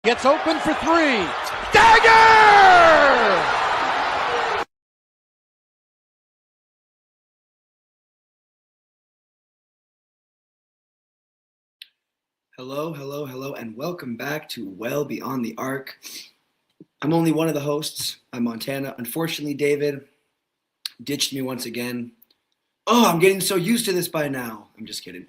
gets open for three. Dagger! Hello, and welcome back to Well Beyond the Arc. I'm only one of the hosts. I'm Montana. Unfortunately, David ditched me once again. Oh, I'm getting so used to this by now. I'm just kidding.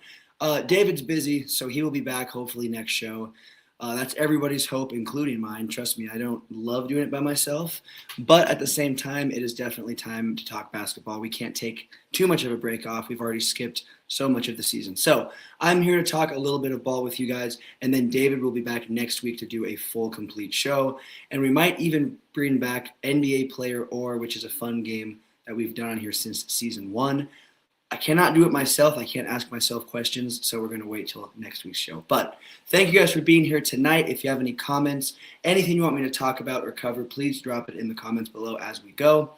David's busy, so he will be back hopefully next show. That's everybody's hope, including mine. Trust me, I don't love doing it by myself. But at the same time, it is definitely time to talk basketball. We can't take too much of a break off. We've already skipped so much of the season. So I'm here to talk a little bit of ball with you guys. And then David will be back next week to do a full, complete show. And we might even bring back NBA Player Or, which is a fun game that we've done on here since season 1. I cannot do it myself. I can't ask myself questions, so we're going to wait till next week's show. But thank you guys for being here tonight. If you have any comments, anything you want me to talk about or cover, please drop it in the comments below as we go.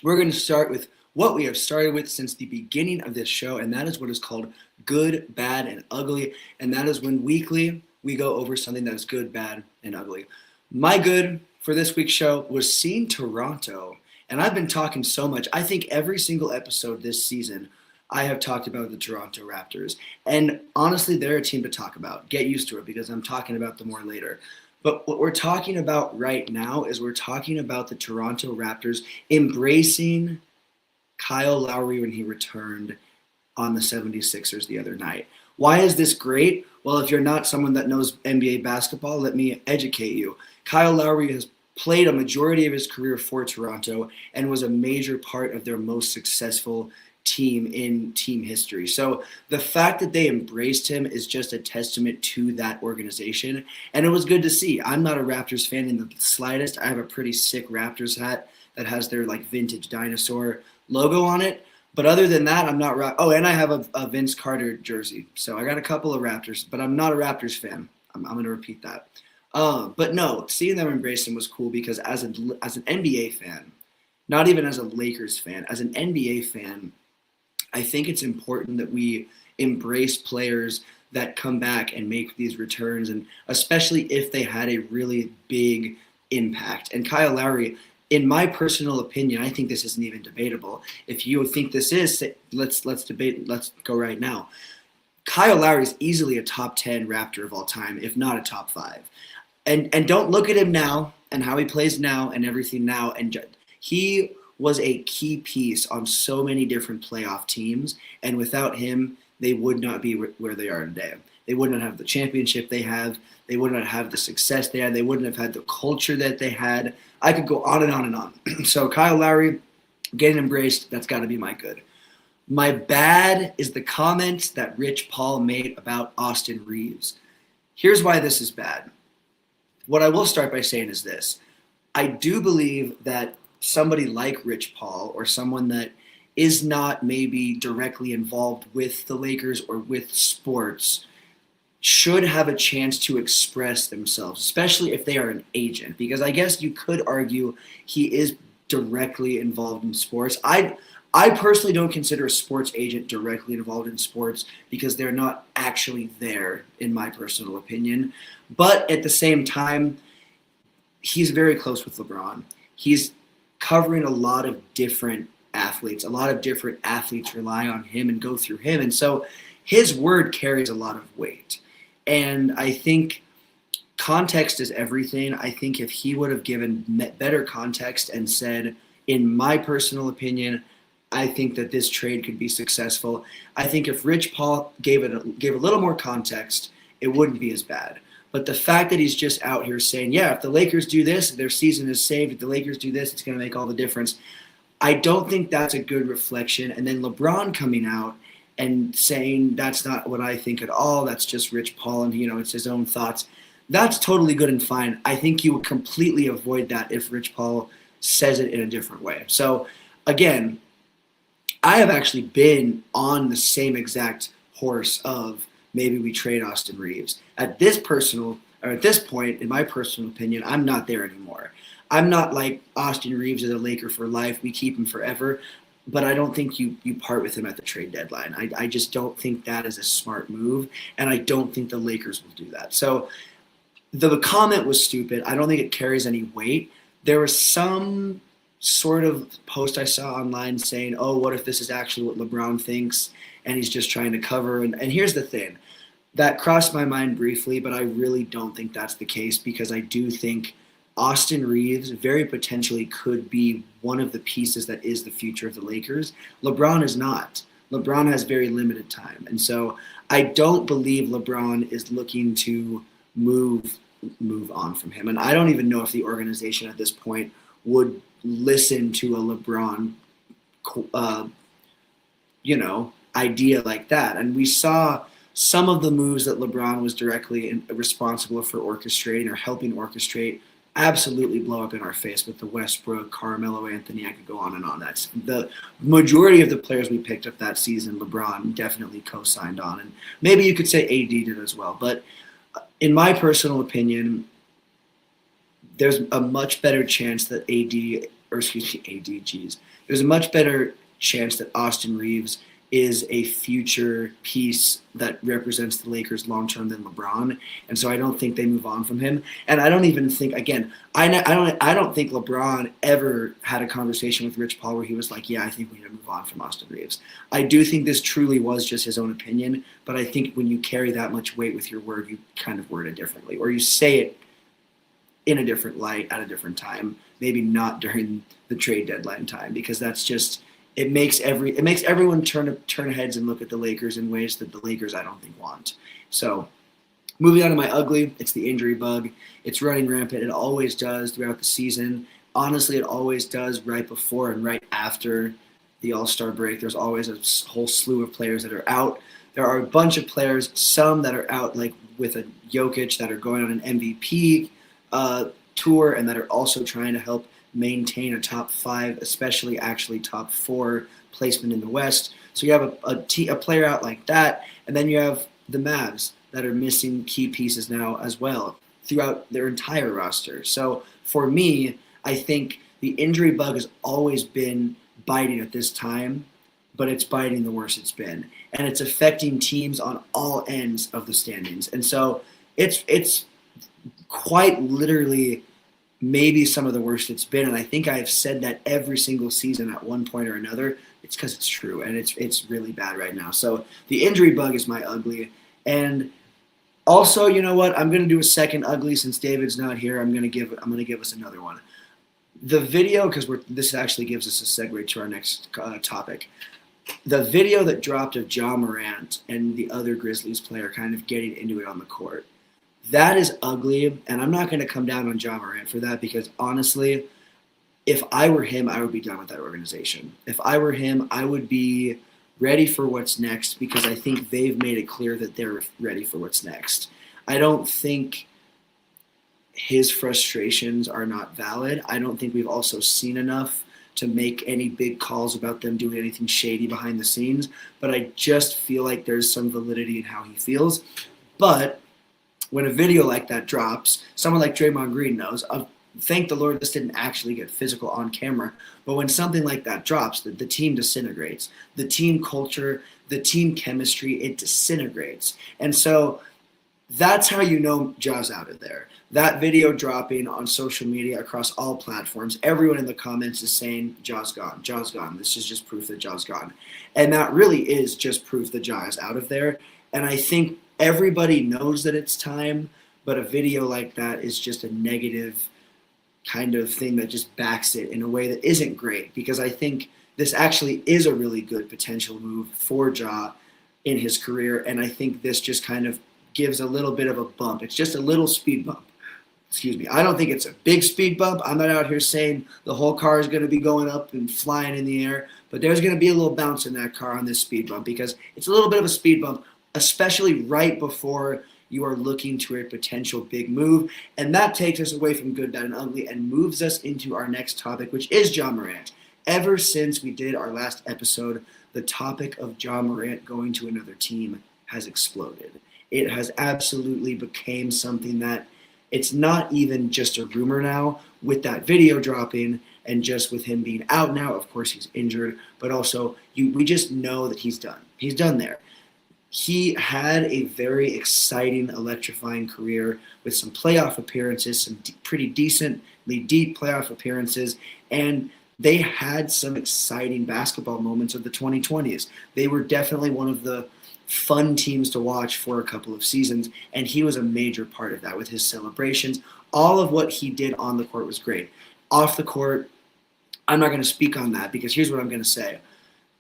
We're going to start with what we have started with since the beginning of this show, and that is what is called Good, Bad, and Ugly. And that is when weekly we go over something that is good, bad, and ugly. My good for this week's show was seeing Toronto. And I've been talking so much. I think every single episode this season, I have talked about the Toronto Raptors. And honestly, they're a team to talk about. Get used to it because I'm talking about them more later. But what we're talking about right now is we're talking about the Toronto Raptors embracing Kyle Lowry when he returned on the 76ers the other night. Why is this great? Well, if you're not someone that knows NBA basketball, let me educate you. Kyle Lowry has played a majority of his career for Toronto and was a major part of their most successful team in team history. So the fact that they embraced him is just a testament to that organization. And it was good to see. I'm not a Raptors fan in the slightest. I have a pretty sick Raptors hat that has their like vintage dinosaur logo on it. But other than that, I'm not. Oh, and I have a Vince Carter jersey. So I got a couple of Raptors, but I'm not a Raptors fan. I'm going to repeat that. But no, seeing them embrace him was cool because as an NBA fan, not even as a Lakers fan, as an NBA fan, I think it's important that we embrace players that come back and make these returns, and especially if they had a really big impact. And Kyle Lowry, in my personal opinion, I think this isn't even debatable. If you think this is, let's debate. Let's go right now. Kyle Lowry is easily a top 10 Raptor of all time, if not a top 5. And don't look at him now and how he plays now and everything now. And he was a key piece on so many different playoff teams. And without him, they would not be where they are today. They would not have the championship they have. They would not have the success they had. They wouldn't have had the culture that they had. I could go on and on and on. So Kyle Lowry getting embraced, that's got to be my good. My bad is the comment that Rich Paul made about Austin Reeves. Here's why this is bad. What I will start by saying is this. I do believe that somebody like Rich Paul or someone that is not maybe directly involved with the Lakers or with sports should have a chance to express themselves, especially if they are an agent, because I guess you could argue he is directly involved in sports. I personally don't consider a sports agent directly involved in sports because they're not actually there, in my personal opinion. But at the same time, he's very close with LeBron. He's covering a lot of different athletes. A lot of different athletes rely on him and go through him. And so his word carries a lot of weight. And I think context is everything. I think if he would have given better context and said, in my personal opinion, I think that this trade could be successful. I think if Rich Paul gave a little more context, it wouldn't be as bad. But the fact that he's just out here saying, yeah, if the Lakers do this, their season is saved. If the Lakers do this, it's going to make all the difference. I don't think that's a good reflection. And then LeBron coming out and saying that's not what I think at all. That's just Rich Paul and, it's his own thoughts. That's totally good and fine. I think you would completely avoid that if Rich Paul says it in a different way. So, again, I have actually been on the same exact horse of maybe we trade Austin Reeves. At this point, in my personal opinion, I'm not there anymore. I'm not like Austin Reeves is a Laker for life. We keep him forever. But I don't think you part with him at the trade deadline. I just don't think that is a smart move, and I don't think the Lakers will do that. So The comment was stupid. I don't think it carries any weight. There was some sort of post I saw online saying, oh, what if this is actually what LeBron thinks and he's just trying to cover? And here's the thing. That crossed my mind briefly, but I really don't think that's the case, because I do think Austin Reeves very potentially could be one of the pieces that is the future of the Lakers. LeBron is not. LeBron has very limited time. And so I don't believe LeBron is looking to move on from him. And I don't even know if the organization at this point would listen to a LeBron, idea like that. And we saw some of the moves that LeBron was directly responsible for orchestrating or helping orchestrate absolutely blow up in our face with the Westbrook, Carmelo Anthony. I could go on and on. That's the majority of the players we picked up that season. LeBron definitely co-signed on, and maybe you could say AD did as well. But in my personal opinion, there's a much better chance that there's a much better chance that Austin Reeves is a future piece that represents the Lakers long-term than LeBron. And so I don't think they move on from him. And I don't even think, again, I don't think LeBron ever had a conversation with Rich Paul where he was like, yeah, I think we need to move on from Austin Reeves. I do think this truly was just his own opinion, but I think when you carry that much weight with your word, you kind of word it differently, or you say it in a different light at a different time, maybe not during the trade deadline time, because that's just, it makes everyone turn heads and look at the Lakers in ways that the Lakers I don't think want. So moving on to my ugly, it's the injury bug. It's running rampant. It always does throughout the season. Honestly, it always does right before and right after the All-Star break. There's always a whole slew of players that are out. There are a bunch of players, some that are out like with a Jokic, that are going on an MVP tour and that are also trying to help maintain a top 5, especially actually top 4 placement in the West. So you have a player out like that, and then you have the Mavs that are missing key pieces now as well throughout their entire roster. So for me, I think the injury bug has always been biting at this time, but it's biting the worst it's been, and it's affecting teams on all ends of the standings. And so it's quite literally maybe some of the worst it's been. And I think I've said that every single season at one point or another. It's because it's true, and it's really bad right now. So the injury bug is my ugly. And also, you know what? I'm going to do a second ugly since David's not here. I'm going to give us another one. The video, because this actually gives us a segue to our next topic. The video that dropped of Ja Morant and the other Grizzlies player kind of getting into it on the court. That is ugly, and I'm not going to come down on Ja Morant for that, because honestly, if I were him, I would be done with that organization. If I were him, I would be ready for what's next, because I think they've made it clear that they're ready for what's next. I don't think his frustrations are not valid. I don't think we've also seen enough to make any big calls about them doing anything shady behind the scenes, but I just feel like there's some validity in how he feels. But when a video like that drops, someone like Draymond Green knows, thank the Lord this didn't actually get physical on camera, but when something like that drops, the team disintegrates. The team culture, the team chemistry, it disintegrates. And so that's how you know Ja's out of there. That video dropping on social media across all platforms, everyone in the comments is saying, Ja's gone, Ja's gone. This is just proof that Ja's gone. And that really is just proof that Ja is out of there. And I think everybody knows that it's time, but a video like that is just a negative kind of thing that just backs it in a way that isn't great, because I think this actually is a really good potential move for Ja in his career, and I think this just kind of gives a little bit of a bump. It's just a little speed bump. Excuse me. I don't think it's a big speed bump. I'm not out here saying the whole car is going to be going up and flying in the air, but there's going to be a little bounce in that car on this speed bump, because it's a little bit of a speed bump, especially right before you are looking to a potential big move. And that takes us away from good, bad, and ugly and moves us into our next topic, which is Ja Morant. Ever since we did our last episode, the topic of Ja Morant going to another team has exploded. It has absolutely became something that it's not even just a rumor now, with that video dropping and just with him being out now. Of course, he's injured, but also we just know that he's done. He's done there. he had a very exciting, electrifying career with some playoff appearances, some pretty decently deep playoff appearances, and they had some exciting basketball moments of the 2020s. They were definitely one of the fun teams to watch for a couple of seasons, and he was a major part of that with his celebrations. All of what he did on the court was great. Off the court, I'm not going to speak on that because here's what I'm going to say.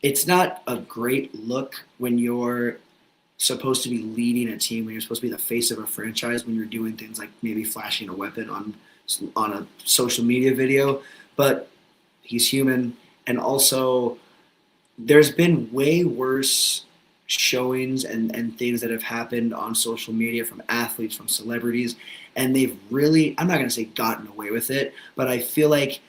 It's not a great look when you're supposed to be leading a team, when you're supposed to be the face of a franchise, when you're doing things like maybe flashing a weapon on a social media video. But he's human, and also there's been way worse showings and things that have happened on social media from athletes, from celebrities, and they've really, I'm not going to say gotten away with it, but I feel like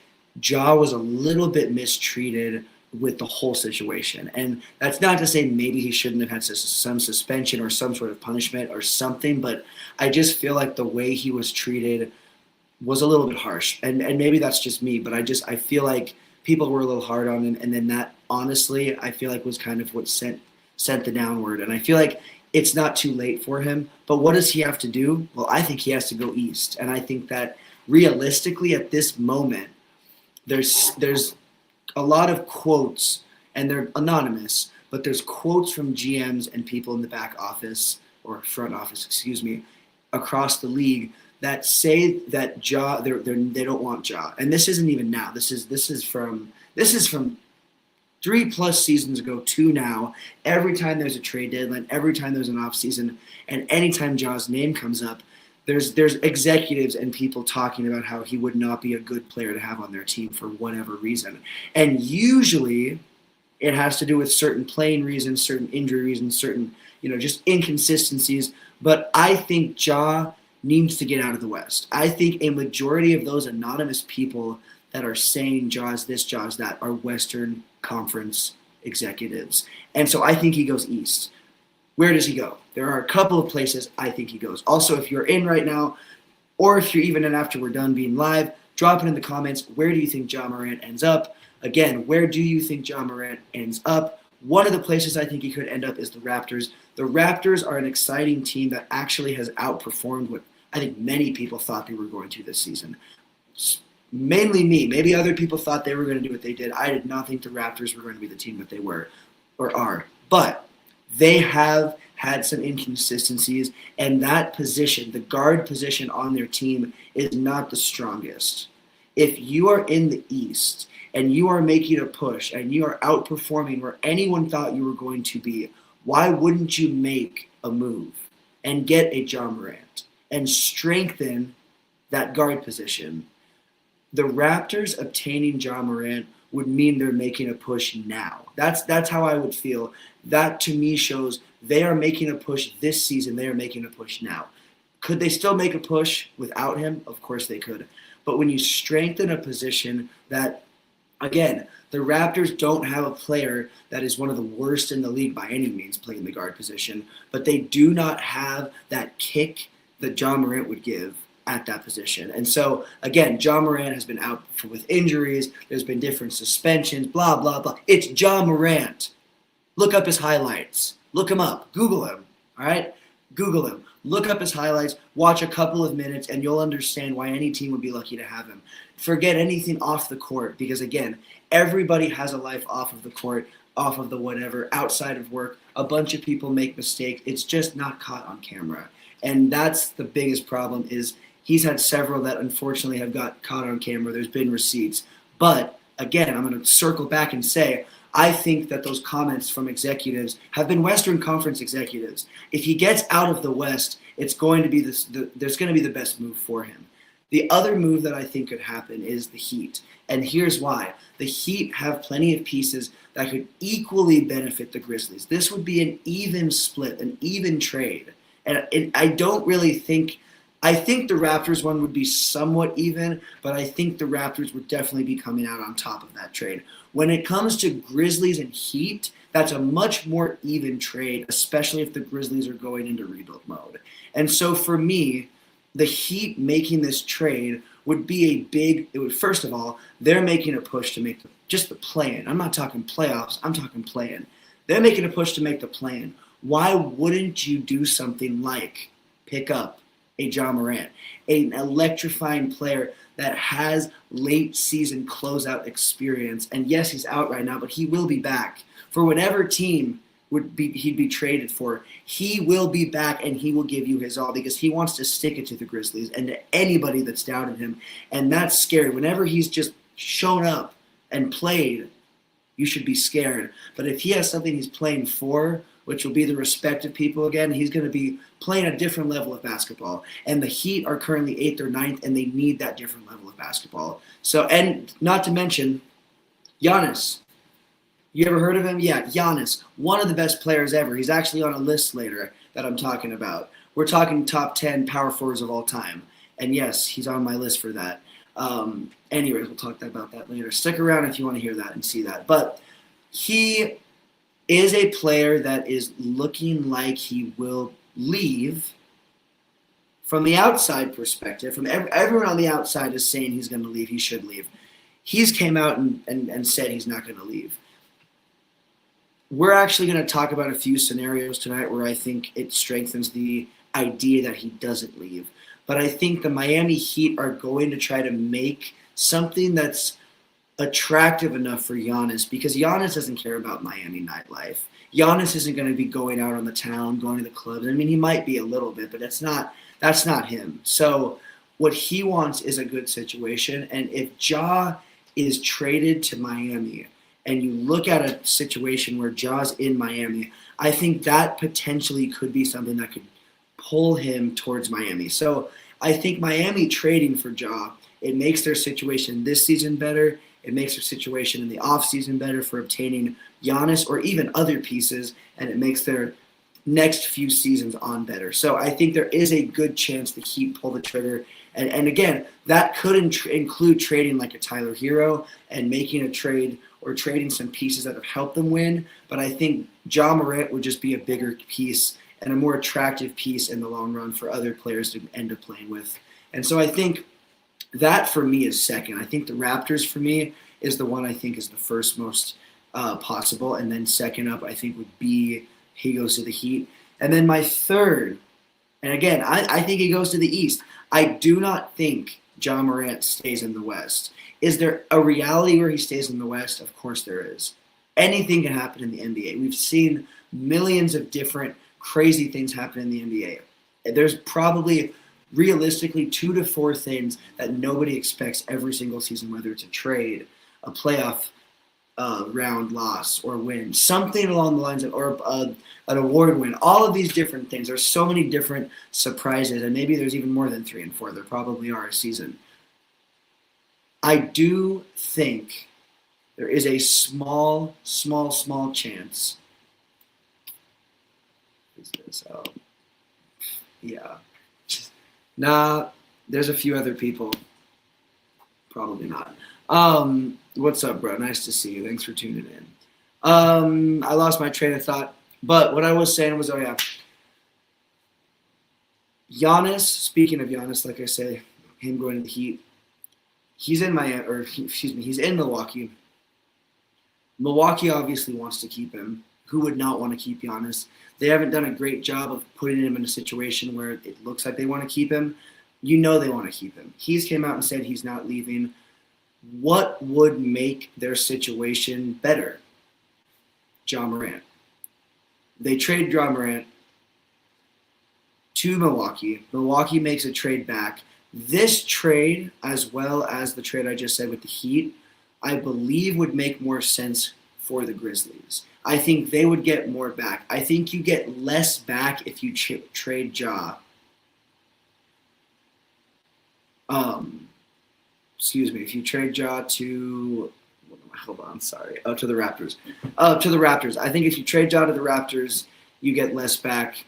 Ja was a little bit mistreated with the whole situation. And that's not to say maybe he shouldn't have had some suspension or some sort of punishment or something, but I just feel like the way he was treated was a little bit harsh. And maybe that's just me, but I feel like people were a little hard on him, and then that honestly I feel like was kind of what sent the downward. And I feel like it's not too late for him, but what does he have to do? Well, I think he has to go east. And I think that realistically at this moment, there's a lot of quotes, and they're anonymous, but there's quotes from GMs and people in the back office, or front office, excuse me, across the league that say that Ja, they don't want Ja. And this isn't even now. This is from 3+ seasons ago to now. Every time there's a trade deadline, every time there's an off season, and anytime Ja's name comes up, there's executives and people talking about how he would not be a good player to have on their team for whatever reason. And usually it has to do with certain playing reasons, certain injury reasons, certain, just inconsistencies. But I think Ja needs to get out of the West. I think a majority of those anonymous people that are saying Ja's this, Ja's that are Western Conference executives. And so I think he goes east. Where does he go? There are a couple of places I think he goes. Also, if you're in right now, or if you're even in after we're done being live, drop it in the comments. Where do you think Ja Morant ends up? Again, where do you think Ja Morant ends up? One of the places I think he could end up is the Raptors. The Raptors are an exciting team that actually has outperformed what I think many people thought they were going to this season. Mainly me. Maybe other people thought they were going to do what they did. I did not think the Raptors were going to be the team that they were or are. But they have had some inconsistencies, and that position, the guard position on their team, is not the strongest. If you are in the East and you are making a push and you are outperforming where anyone thought you were going to be, why wouldn't you make a move and get a Ja Morant and strengthen that guard position? The Raptors obtaining Ja Morant would mean they're making a push now. That's how I would feel. That to me shows they are making a push this season. They are making a push now. Could they still make a push without him? Of course they could. But when you strengthen a position that, again, the Raptors don't have a player that is one of the worst in the league by any means playing the guard position, but they do not have that kick that Ja Morant would give at that position. And so, again, Ja Morant has been out with injuries. There's been different suspensions, blah, blah, blah. It's Ja Morant. Look up his highlights. Look him up. Google him, all right? Google him. Look up his highlights. Watch a couple of minutes, and you'll understand why any team would be lucky to have him. Forget anything off the court because, again, everybody has a life off of the court, off of the whatever, outside of work. A bunch of people make mistakes. It's just not caught on camera. And that's the biggest problem is he's had several that unfortunately have got caught on camera. There's been receipts. But, again, I'm going to circle back and say I think that those comments from executives have been Western Conference executives. If he gets out of the West, it's going to be there's going to be the best move for him. The other move that I think could happen is the Heat. And here's why. The Heat have plenty of pieces that could equally benefit the Grizzlies. This would be an even split, an even trade. And I don't really think – I think the Raptors one would be somewhat even, but I think the Raptors would definitely be coming out on top of that trade. When it comes to Grizzlies and Heat, that's a much more even trade, especially if the Grizzlies are going into rebuild mode. And so for me, the Heat making this trade would be first of all, they're making a push to make just the play-in. I'm not talking playoffs, I'm talking play-in. They're making a push to make the play-in. why wouldn't you do something like pick up a Ja Morant, an electrifying player that has late season closeout experience? And yes, he's out right now, but he will be back for whatever team he'd be traded for. He will be back and he will give you his all because he wants to stick it to the Grizzlies and to anybody that's doubted him. And that's scary. Whenever he's just shown up and played, you should be scared. But if he has something he's playing for, which will be the respect of people again, he's going to be playing a different level of basketball. And the Heat are currently 8th or 9th, and they need that different level of basketball. So, and not to mention, Giannis. You ever heard of him? Yeah, Giannis, one of the best players ever. He's actually on a list later that I'm talking about. We're talking top 10 power forwards of all time. And yes, he's on my list for that. Anyways, we'll talk about that later. Stick around if you want to hear that and see that. But he is a player that is looking like he will leave. From the outside perspective, from everyone on the outside is saying he's going to leave, he should leave. He's came out and said he's not going to leave. We're actually going to talk about a few scenarios tonight where I think it strengthens the idea that he doesn't leave. But I think the Miami Heat are going to try to make something that's attractive enough for Giannis, because Giannis doesn't care about Miami nightlife. Giannis isn't going to be going out on the town, going to the clubs. I mean, he might be a little bit, but that's not him. So what he wants is a good situation. And if Ja is traded to Miami and you look at a situation where Ja's in Miami, I think that potentially could be something that could pull him towards Miami. So I think Miami trading for Ja, it makes their situation this season better. It makes their situation in the offseason better for obtaining Giannis or even other pieces, and it makes their next few seasons on better. So I think there is a good chance the Heat pull the trigger. And again, that could include trading like a Tyler Hero and making a trade or trading some pieces that have helped them win. But I think Ja Morant would just be a bigger piece and a more attractive piece in the long run for other players to end up playing with. And so I think that for me is second. I think the Raptors for me is the one I think is the first most possible. And then second up, I think would be he goes to the Heat. And then my third, and again, I think he goes to the East. I do not think Ja Morant stays in the West. Is there a reality where he stays in the West? Of course there is. Anything can happen in the NBA. We've seen millions of different crazy things happen in the NBA. There's probably realistically 2 to 4 things that nobody expects every single season, whether it's a trade, a playoff round loss or win, something along the lines of, or an award win, all of these different things. There's so many different surprises, and maybe there's even more than 3 and 4. There probably are a season. I do think there is a small chance. Yeah. Nah, there's a few other people. Probably not. What's up, bro? Nice to see you. Thanks for tuning in. I lost my train of thought, but what I was saying was, Giannis, speaking of Giannis, like I say, him going to the Heat, he's in he's in Milwaukee. Milwaukee obviously wants to keep him. Who would not want to keep Giannis? They haven't done a great job of putting him in a situation where it looks like they want to keep him. You know they want to keep him. He's came out and said he's not leaving. What would make their situation better? Ja Morant. They trade Ja Morant to Milwaukee. Milwaukee makes a trade back. This trade, as well as the trade I just said with the Heat, I believe would make more sense for the Grizzlies. I think they would get more back. I think you get less back if you trade Ja. If you trade Ja to, to the Raptors. I think if you trade Ja to the Raptors, you get less back.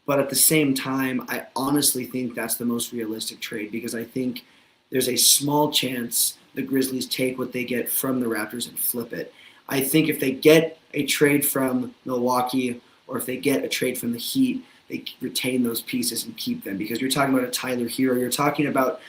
But at the same time, I honestly think that's the most realistic trade because I think there's a small chance the Grizzlies take what they get from the Raptors and flip it. I think if they get a trade from Milwaukee or if they get a trade from the Heat, they retain those pieces and keep them because you're talking about a Tyler Hero. You're talking about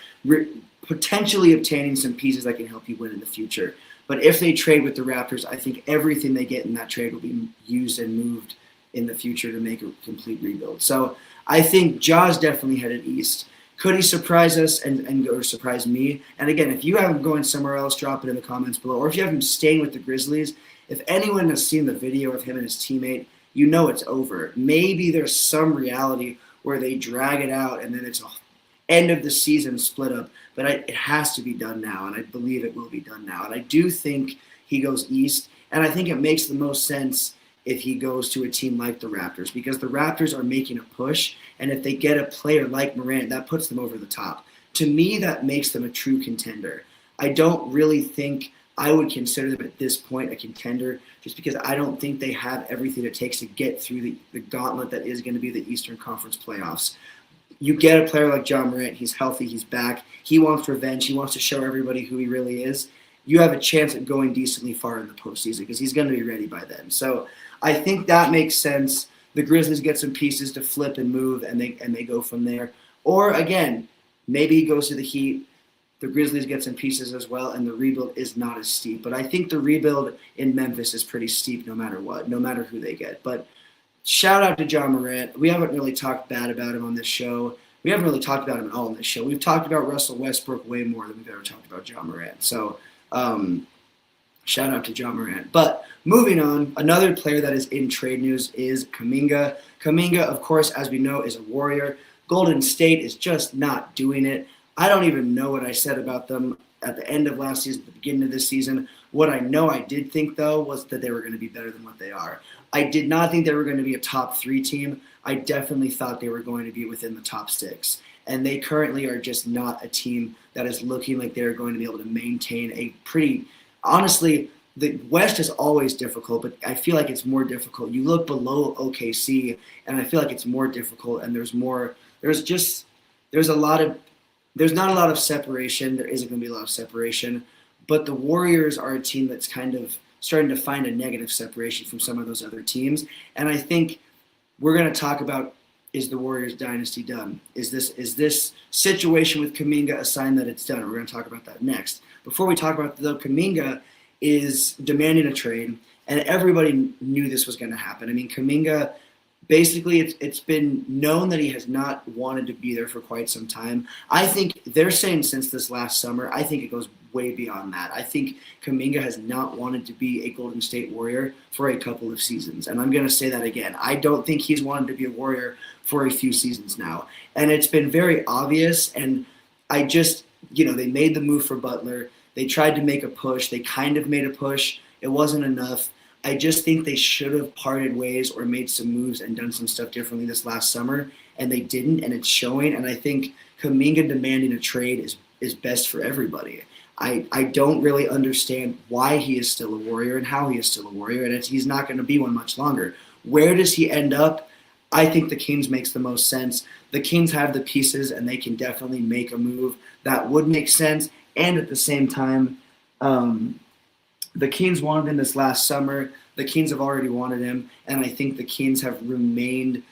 potentially obtaining some pieces that can help you win in the future. But if they trade with the Raptors, I think everything they get in that trade will be used and moved in the future to make a complete rebuild. So I think Ja's definitely headed east. Could he surprise us and or surprise me? And again, if you have him going somewhere else, drop it in the comments below. Or if you have him staying with the Grizzlies, if anyone has seen the video of him and his teammate, you know it's over. Maybe there's some reality where they drag it out and then it's a end of the season split up. But it has to be done now, and I believe it will be done now. And I do think he goes east, and I think it makes the most sense if he goes to a team like the Raptors, because the Raptors are making a push, and if they get a player like Morant, that puts them over the top. To me, that makes them a true contender. I don't really think I would consider them at this point a contender, just because I don't think they have everything it takes to get through the gauntlet that is going to be the Eastern Conference playoffs. You get a player like Ja Morant, he's healthy, he's back, he wants revenge, he wants to show everybody who he really is. You have a chance at going decently far in the postseason because he's going to be ready by then. So I think that makes sense. The Grizzlies get some pieces to flip and move, and they go from there. Or again, maybe he goes to the Heat. The Grizzlies get some pieces as well, and the rebuild is not as steep. But I think the rebuild in Memphis is pretty steep no matter what, no matter who they get. But shout out to Ja Morant. We haven't really talked bad about him on this show. We haven't really talked about him at all on this show. We've talked about Russell Westbrook way more than we've ever talked about Ja Morant. So shout out to Ja Morant. But moving on, another player that is in trade news is Kuminga. Kuminga, of course, as we know, is a Warrior. Golden State is just not doing it. I don't even know what I said about them at the end of last season, at the beginning of this season. What I know I did think, though, was that they were going to be better than what they are. I did not think they were going to be a top 3 team. I definitely thought they were going to be within the top 6. And they currently are just not a team that is looking like they're going to be able to maintain a pretty – honestly, the West is always difficult, but I feel like it's more difficult. You look below OKC, and I feel like it's more difficult, and there's not a lot of separation. There isn't going to be a lot of separation. But the Warriors are a team that's kind of starting to find a negative separation from some of those other teams. And I think we're going to talk about, is the Warriors dynasty done? Is this situation with Kuminga a sign that it's done? We're going to talk about that next. Before we talk about the Kuminga is demanding a trade, and everybody knew this was going to happen. I mean, Kuminga, basically, it's been known that he has not wanted to be there for quite some time. I think they're saying since this last summer. I think it goes way beyond that. I think Kuminga has not wanted to be a Golden State Warrior for a couple of seasons. And I'm going to say that again. I don't think he's wanted to be a Warrior for a few seasons now. And it's been very obvious. And I just, they made the move for Butler. They tried to make a push. They kind of made a push. It wasn't enough. I just think they should have parted ways or made some moves and done some stuff differently this last summer, and they didn't, and it's showing. And I think Kuminga demanding a trade is best for everybody. I don't really understand why he is still a Warrior and how he is still a Warrior, and he's not going to be one much longer. Where does he end up? I think the Kings makes the most sense. The Kings have the pieces, and they can definitely make a move that would make sense, and at the same time, the Kings wanted him this last summer. The Kings have already wanted him, and I think the Kings have remained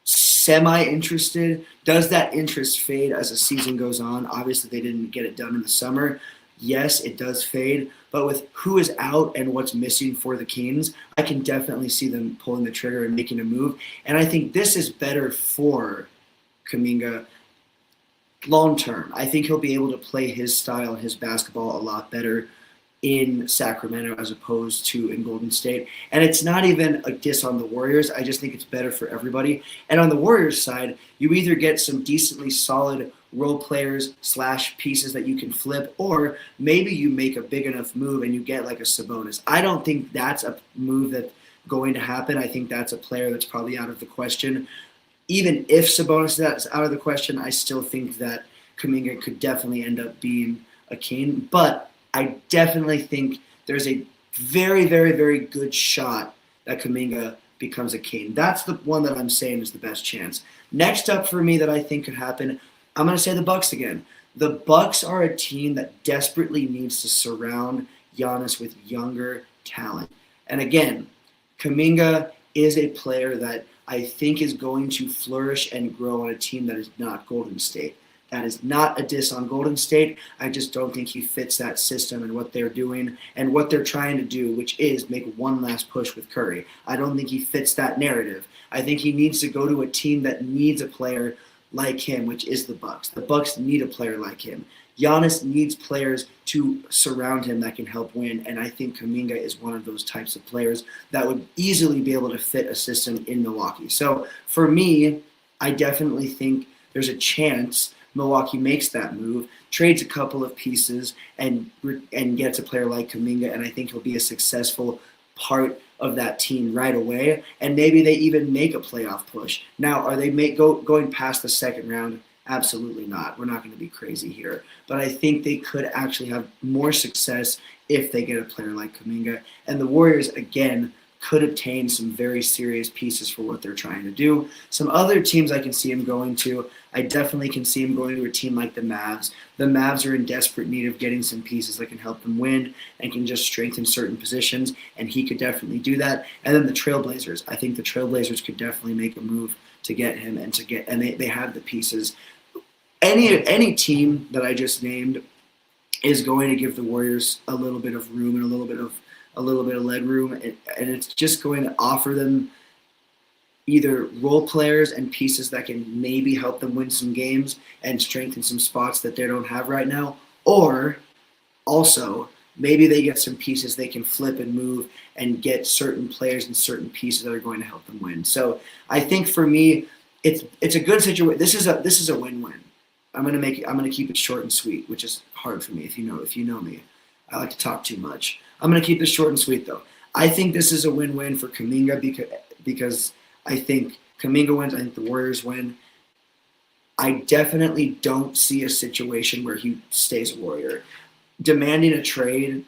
semi-interested. Does that interest fade as the season goes on? Obviously, they didn't get it done in the summer. Yes, it does fade, but with who is out and what's missing for the Kings, I can definitely see them pulling the trigger and making a move. And I think this is better for Kuminga long term. I think he'll be able to play his style and his basketball a lot better in Sacramento as opposed to in Golden State. And it's not even a diss on the Warriors. I just think it's better for everybody. And on the Warriors side, you either get some decently solid role players / pieces that you can flip, or maybe you make a big enough move and you get like a Sabonis. I don't think that's a move that's going to happen. I think that's a player that's probably out of the question. Even if Sabonis is out of the question, I still think that Kuminga could definitely end up being a King. But I definitely think there's a very, very, very good shot that Kuminga becomes a King. That's the one that I'm saying is the best chance. Next up for me that I think could happen, I'm going to say the Bucks again. The Bucks are a team that desperately needs to surround Giannis with younger talent. And again, Kuminga is a player that I think is going to flourish and grow on a team that is not Golden State. That is not a diss on Golden State. I just don't think he fits that system and what they're doing and what they're trying to do, which is make one last push with Curry. I don't think he fits that narrative. I think he needs to go to a team that needs a player like him, which is the Bucks. The Bucks need a player like him. Giannis needs players to surround him that can help win, and I think Kuminga is one of those types of players that would easily be able to fit a system in Milwaukee. So for me, I definitely think there's a chance Milwaukee makes that move, trades a couple of pieces, and gets a player like Kuminga, and I think he'll be a successful part of that team right away, and maybe they even make a playoff push. Now, are they going past the second round? Absolutely not. We're not going to be crazy here. But I think they could actually have more success if they get a player like Kuminga. And the Warriors, again, could obtain some very serious pieces for what they're trying to do. Some other teams I can see him going to, I definitely can see him going to a team like the Mavs. The Mavs are in desperate need of getting some pieces that can help them win and can just strengthen certain positions, and he could definitely do that. And then the Trailblazers. I think the Trailblazers could definitely make a move to get him and they have the pieces. Any team that I just named is going to give the Warriors a little bit of room and a little bit of leg room, and it's just going to offer them either role players and pieces that can maybe help them win some games and strengthen some spots that they don't have right now, or also maybe they get some pieces they can flip and move and get certain players and certain pieces that are going to help them win. So I think for me, it's a good situation. This is a win-win. I'm gonna keep it short and sweet, which is hard for me if you know me. I like to talk too much. I'm gonna keep this short and sweet though. I think this is a win-win for Kuminga because I think Kuminga wins. I think the Warriors win. I definitely don't see a situation where he stays a Warrior. Demanding a trade,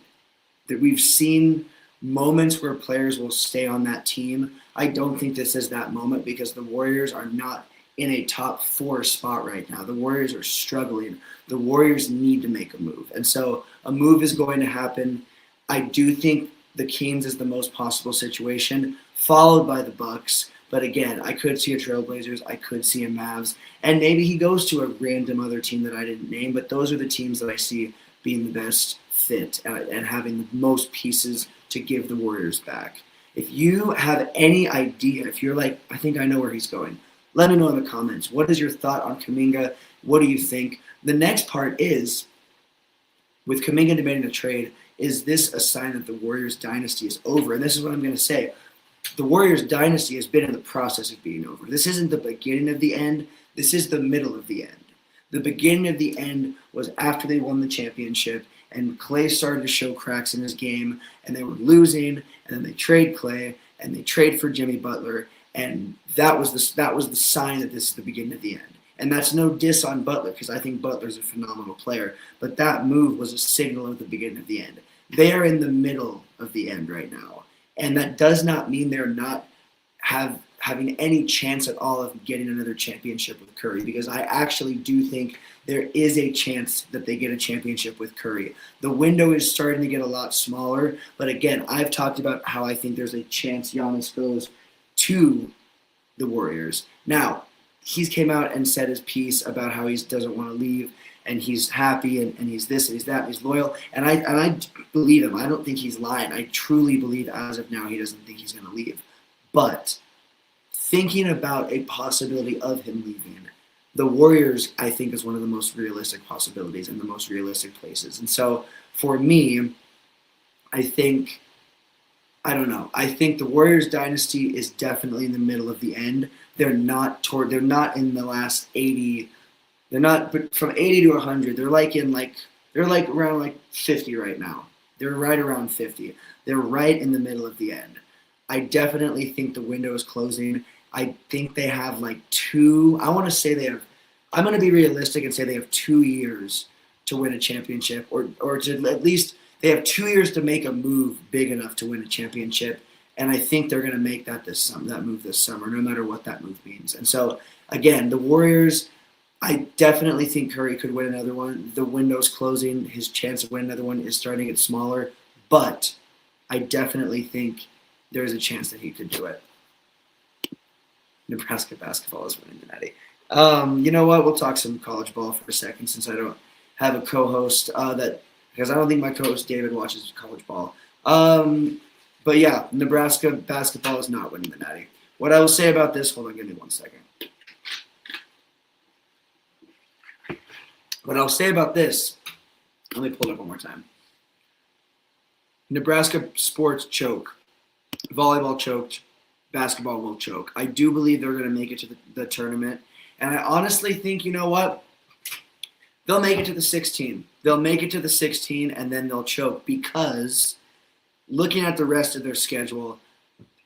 that we've seen moments where players will stay on that team. I don't think this is that moment because the Warriors are not in a top 4 spot right now. The Warriors are struggling. The Warriors need to make a move. And so a move is going to happen. I do think the Kings is the most possible situation, followed by the Bucks. But again, I could see a Trailblazers. I could see a Mavs. And maybe he goes to a random other team that I didn't name. But those are the teams that I see being the best fit and having the most pieces to give the Warriors back. If you have any idea, if you're like, I think I know where he's going, let me know in the comments. What is your thought on Kuminga? What do you think? The next part is, with Kuminga demanding a trade, is this a sign that the Warriors dynasty is over? And this is what I'm going to say. The Warriors dynasty has been in the process of being over. This isn't the beginning of the end. This is the middle of the end. The beginning of the end was after they won the championship and Clay started to show cracks in his game and they were losing, and then they trade Clay and they trade for Jimmy Butler. And that was the sign that this is the beginning of the end. And that's no diss on Butler because I think Butler's a phenomenal player. But that move was a signal of the beginning of the end. They are in the middle of the end right now. And that does not mean they're not having any chance at all of getting another championship with Curry, because I actually do think there is a chance that they get a championship with Curry. The window is starting to get a lot smaller. But again, I've talked about how I think there's a chance Giannis goes to the Warriors. Now, he's came out and said his piece about how he doesn't want to leave and he's happy and he's this and he's that and he's loyal. And I believe him. I don't think he's lying. I truly believe as of now he doesn't think he's going to leave. But thinking about a possibility of him leaving, the Warriors, I think, is one of the most realistic possibilities and the most realistic places. And so for me, I don't know. I think the Warriors dynasty is definitely in the middle of the end. They're not in the last 80. They're not, but from 80 to 100, they're around 50 right now. They're right around 50. They're right in the middle of the end. I definitely think the window is closing. I think they have I'm going to be realistic and say they have 2 years to win a championship or to at least they have 2 years to make a move big enough to win a championship, and I think they're going to make that move this summer, no matter what that move means. And so, again, the Warriors, I definitely think Curry could win another one. The window's closing. His chance of winning another one is starting to get smaller, but I definitely think there's a chance that he could do it. Nebraska basketball is winning the Natty. You know what? We'll talk some college ball for a second since I don't have a co-host because I don't think my co-host David watches college ball. But yeah, Nebraska basketball is not winning the Natty. What I will say about this, hold on, give me 1 second. What I'll say about this, let me pull it up one more time. Nebraska sports choke. Volleyball choked. Basketball will choke. I do believe they're going to make it to the tournament. And I honestly think, you know what? They'll make it to the 16. They'll make it to the 16, and then they'll choke because looking at the rest of their schedule,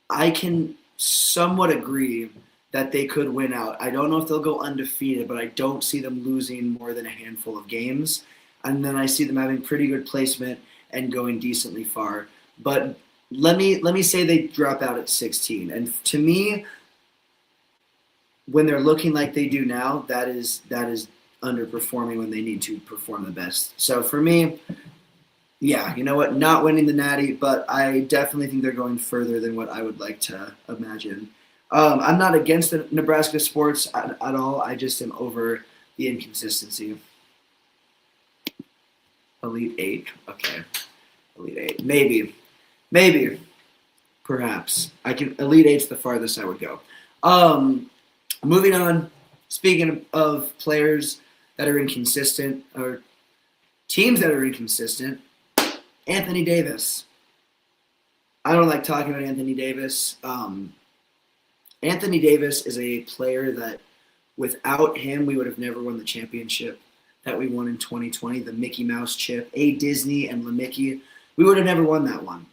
I can somewhat agree that they could win out. I don't know if they'll go undefeated, but I don't see them losing more than a handful of games. And then I see them having pretty good placement and going decently far. But let me say they drop out at 16. And to me, when they're looking like they do now, that is underperforming when they need to perform the best. So for me, yeah, you know what? Not winning the Natty, but I definitely think they're going further than what I would like to imagine. I'm not against the Nebraska sports at all. I just am over the inconsistency. Elite Eight. Okay. Elite Eight. Maybe. Perhaps. Elite Eight's the farthest I would go. Moving on. Speaking of players that are inconsistent or teams that are inconsistent, Anthony Davis. I don't like talking about Anthony Davis. Anthony Davis is a player that without him, we would have never won the championship that we won in 2020, the Mickey Mouse chip. A. Disney and LeMickey, we would have never won that one.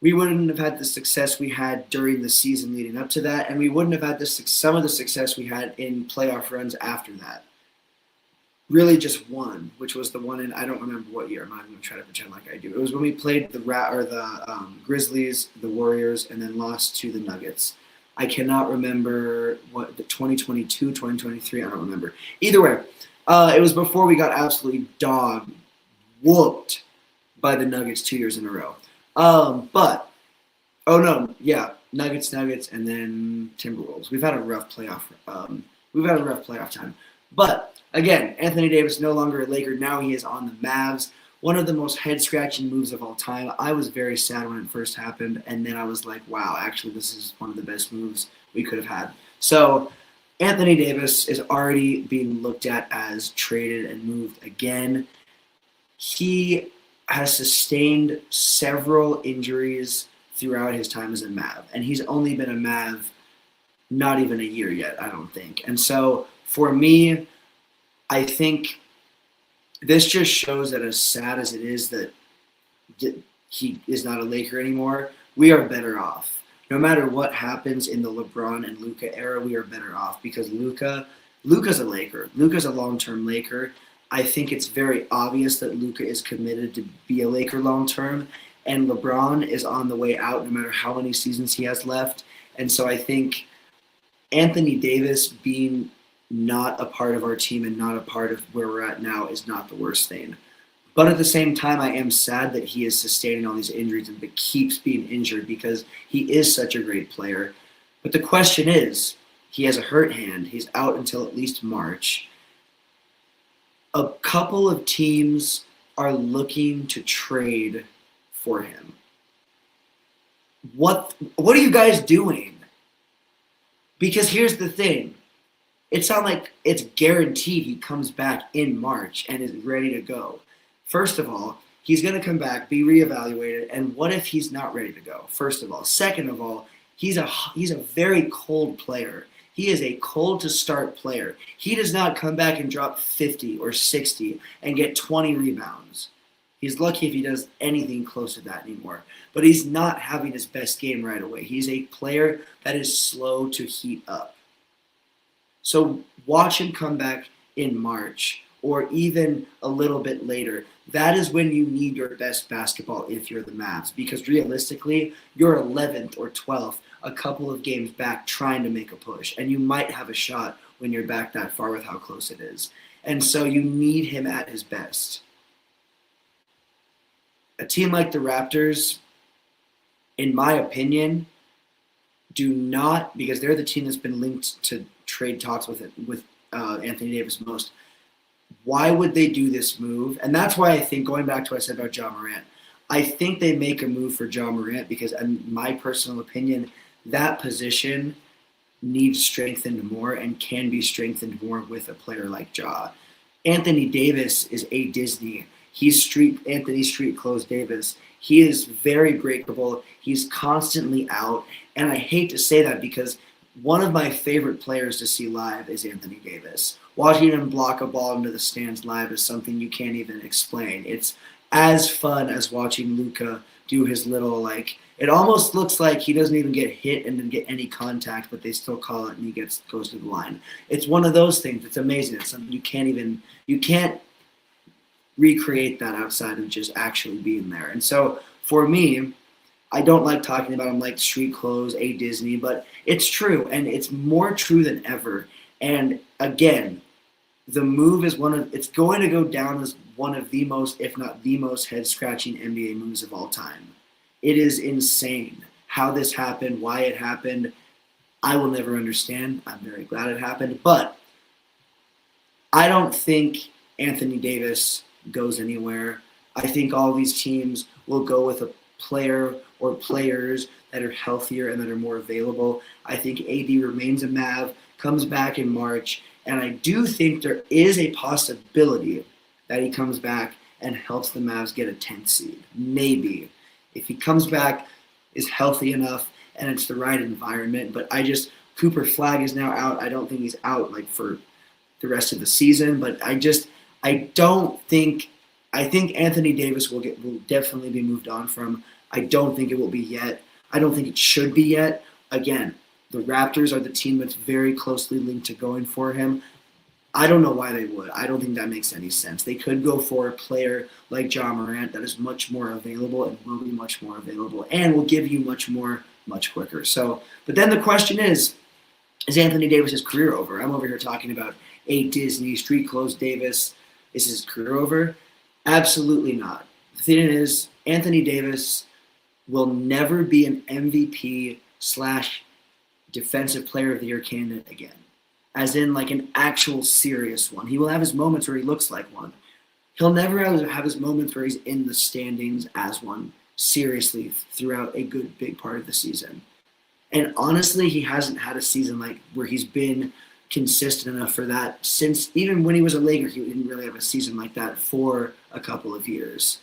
We wouldn't have had the success we had during the season leading up to that, and we wouldn't have had some of the success we had in playoff runs after that. Really just one, which was the one in, I don't remember what year. I'm not going to try to pretend like I do. It was when we played the Grizzlies, the Warriors, and then lost to the Nuggets. I cannot remember what, the 2022, 2023, I don't remember. Either way, it was before we got absolutely whooped by the Nuggets 2 years in a row. Nuggets, and then Timberwolves. We've had a rough playoff time. But again, Anthony Davis no longer a Laker. Now he is on the Mavs. One of the most head-scratching moves of all time. I was very sad when it first happened, and then I was like, wow, actually this is one of the best moves we could have had. So Anthony Davis is already being looked at as traded and moved again. He has sustained several injuries throughout his time as a Mav, and he's only been a Mav not even a year yet, I don't think. And so for me, I think this just shows that as sad as it is that he is not a Laker anymore, we are better off. No matter what happens in the LeBron and Luka era, we are better off because Luka's a Laker. Luka's a long-term Laker. I think it's very obvious that Luka is committed to be a Laker long-term, and LeBron is on the way out no matter how many seasons he has left. And so I think Anthony Davis being not a part of our team and not a part of where we're at now is not the worst thing. But at the same time, I am sad that he is sustaining all these injuries and but keeps being injured because he is such a great player. But the question is, he has a hurt hand. He's out until at least March. A couple of teams are looking to trade for him. What are you guys doing? Because here's the thing. It's not like it's guaranteed he comes back in March and is ready to go. First of all, he's going to come back, be reevaluated, and what if he's not ready to go? First of all. Second of all, he's a very cold player. He is a cold-to-start player. He does not come back and drop 50 or 60 and get 20 rebounds. He's lucky if he does anything close to that anymore. But he's not having his best game right away. He's a player that is slow to heat up. So watch him come back in March or even a little bit later. That is when you need your best basketball if you're the Mavs. Because realistically, you're 11th or 12th, a couple of games back trying to make a push. And you might have a shot when you're back that far with how close it is. And so you need him at his best. A team like the Raptors, in my opinion, do not, because they're the team that's been linked to trade talks with Anthony Davis most. Why would they do this move? And that's why I think, going back to what I said about Ja Morant, I think they make a move for Ja Morant because, in my personal opinion, that position needs strengthened more and can be strengthened more with a player like Ja. Anthony Davis is a Disney. He's Anthony Street Clothes Davis. He is very breakable. He's constantly out. And I hate to say that because one of my favorite players to see live is Anthony Davis. Watching him block a ball into the stands live is something you can't even explain. It's as fun as watching Luka do his little, like, it almost looks like he doesn't even get hit and then get any contact, but they still call it and he goes to the line. It's one of those things. It's amazing. It's something you can't recreate that outside of just actually being there. And so for me, I don't like talking about him like street clothes, a Disney, but it's true, and it's more true than ever. And again, the move is it's going to go down as one of the most, if not the most, head-scratching NBA moves of all time. It is insane how this happened, why it happened. I will never understand. I'm very glad it happened, but I don't think Anthony Davis goes anywhere. I think all these teams will go with a player or players that are healthier and that are more available. I think AD remains a Mav, comes back in March, and I do think there is a possibility that he comes back and helps the Mavs get a 10th seed. Maybe. If he comes back, is healthy enough, and it's the right environment. But Cooper Flag is now out. I don't think he's out like for the rest of the season, but I think Anthony Davis will definitely be moved on from. I don't think it will be yet. I don't think it should be yet. Again, the Raptors are the team that's very closely linked to going for him. I don't know why they would. I don't think that makes any sense. They could go for a player like Ja Morant that is much more available and will be much more available and will give you much more, much quicker. So, but then the question is Anthony Davis's career over? I'm over here talking about a Disney, street clothes Davis. Is his career over? Absolutely not. The thing is, Anthony Davis will never be an MVP / Defensive Player of the Year candidate again, as in like an actual serious one. He will have his moments where he looks like one. He'll never have his moments where he's in the standings as one, seriously, throughout a good big part of the season. And honestly, he hasn't had a season like where he's been consistent enough for that since even when he was a Laker, he didn't really have a season like that for a couple of years.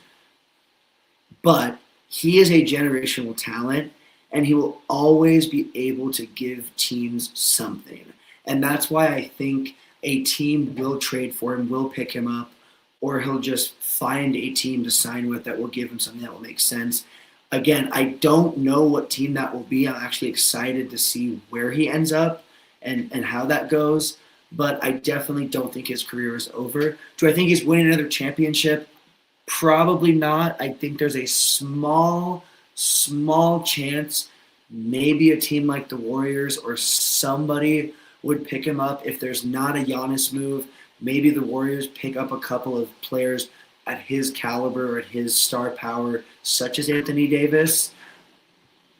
But he is a generational talent, and he will always be able to give teams something. And that's why I think a team will trade for him, will pick him up, or he'll just find a team to sign with that will give him something that will make sense. Again, I don't know what team that will be. I'm actually excited to see where he ends up and how that goes. But I definitely don't think his career is over. Do I think he's winning another championship? Probably not. I think there's a small chance maybe a team like the Warriors or somebody would pick him up. If there's not a Giannis move, maybe the Warriors pick up a couple of players at his caliber or at his star power, such as Anthony Davis.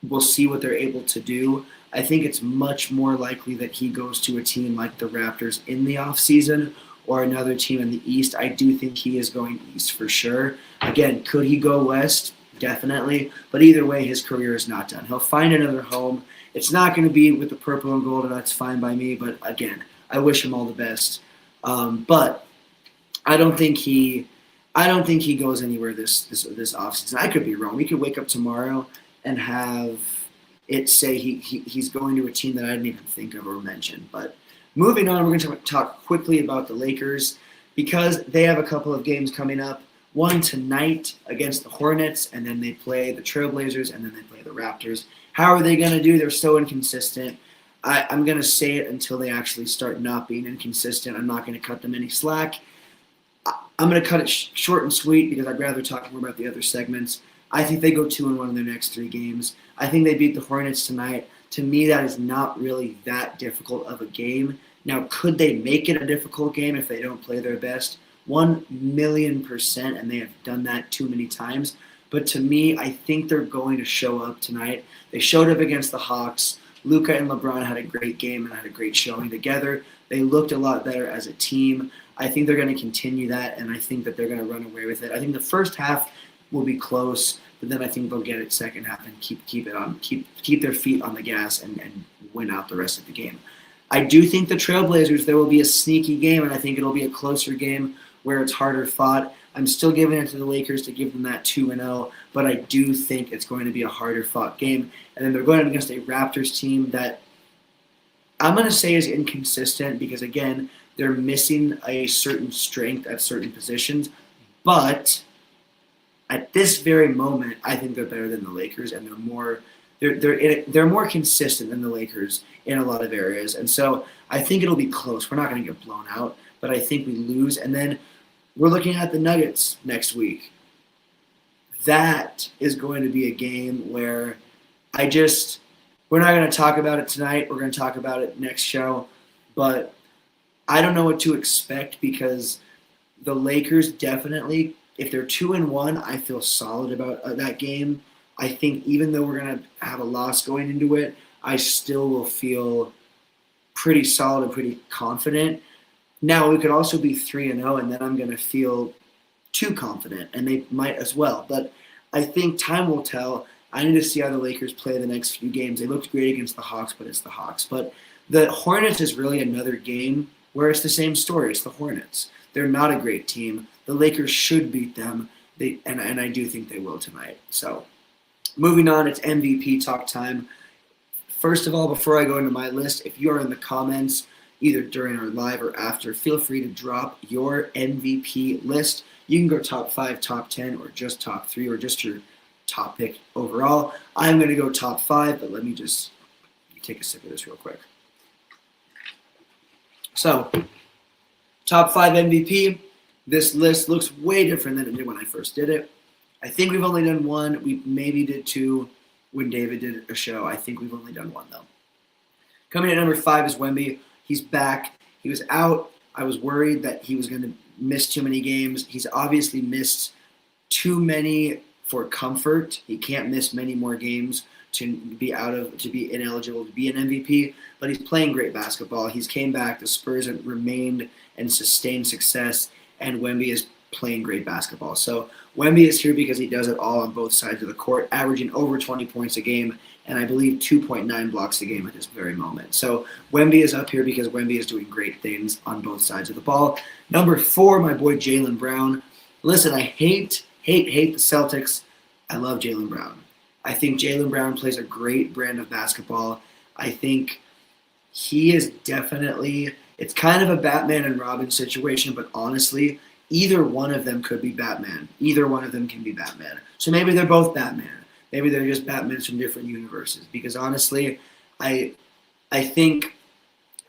We'll see what they're able to do. I think it's much more likely that he goes to a team like the Raptors in the offseason or another team in the East. I do think he is going East for sure. Again, could he go West? Definitely. But either way, his career is not done. He'll find another home. It's not going to be with the purple and gold, and that's fine by me. But again, I wish him all the best. But I don't think he goes anywhere this offseason. I could be wrong. We could wake up tomorrow and have it say he's going to a team that I didn't even think of or mention. But moving on, we're going to talk quickly about the Lakers because they have a couple of games coming up. One tonight against the Hornets, and then they play the Trailblazers, and then they play the Raptors. How are they going to do? They're so inconsistent. I'm going to say it until they actually start not being inconsistent. I'm not going to cut them any slack. I'm going to cut it short and sweet because I'd rather talk more about the other segments. I think they go 2-1 in their next 3 games. I think they beat the Hornets tonight. To me, that is not really that difficult of a game. Now, could they make it a difficult game if they don't play their best? 1,000,000%, and they have done that too many times. But to me, I think they're going to show up tonight. They showed up against the Hawks. Luka and LeBron had a great game and had a great showing together. They looked a lot better as a team. I think they're going to continue that, and I think that they're going to run away with it. I think the first half will be close, but then I think they'll get it second half and keep their feet on the gas and win out the rest of the game. I do think the Trailblazers, there will be a sneaky game, and I think it'll be a closer game where it's harder fought. I'm still giving it to the Lakers to give them that 2-0, but I do think it's going to be a harder fought game. And then they're going up against a Raptors team that I'm going to say is inconsistent because, again, they're missing a certain strength at certain positions. But at this very moment, I think they're better than the Lakers, and they're more consistent than the Lakers in a lot of areas. And so I think it'll be close. We're not going to get blown out, but I think we lose. And then we're looking at the Nuggets next week. That is going to be a game where we're not going to talk about it tonight. We're going to talk about it next show. But I don't know what to expect because the Lakers definitely, if they're 2-1, I feel solid about that game. I think even though we're going to have a loss going into it, I still will feel pretty solid and pretty confident. Now, we could also be 3-0, and then I'm going to feel too confident, and they might as well. But I think time will tell. I need to see how the Lakers play the next few games. They looked great against the Hawks, but it's the Hawks. But the Hornets is really another game where it's the same story. It's the Hornets. They're not a great team. The Lakers should beat them, and I do think they will tonight. So moving on, it's MVP talk time. First of all, before I go into my list, if you are in the comments, either during or live or after, feel free to drop your MVP list. You can go top 5, top 10, or just top 3, or just your top pick overall. I'm going to go top 5, but let me just take a sip of this real quick. So, top 5 MVP. This list looks way different than it did when I first did it. I think we've only done one. We maybe did 2 when David did a show. I think we've only done 1, though. Coming at number 5 is Wemby. He's back. He was out. I was worried that he was going to miss too many games. He's obviously missed too many for comfort. He can't miss many more games to be ineligible to be an MVP, but he's playing great basketball. He's came back. The Spurs have remained and sustained success, and Wemby is playing great basketball. So Wemby is here because he does it all on both sides of the court, averaging over 20 points a game, and I believe 2.9 blocks a game at this very moment. So Wemby is up here because Wemby is doing great things on both sides of the ball. Number 4, my boy Jaylen Brown. Listen, I hate the Celtics. I love Jaylen Brown. I think Jaylen Brown plays a great brand of basketball. I think he is definitely, it's kind of a Batman and Robin situation, but honestly, either one of them could be Batman. Either one of them can be Batman. So maybe they're both Batman. Maybe they're just Batmans from different universes. Because honestly, I think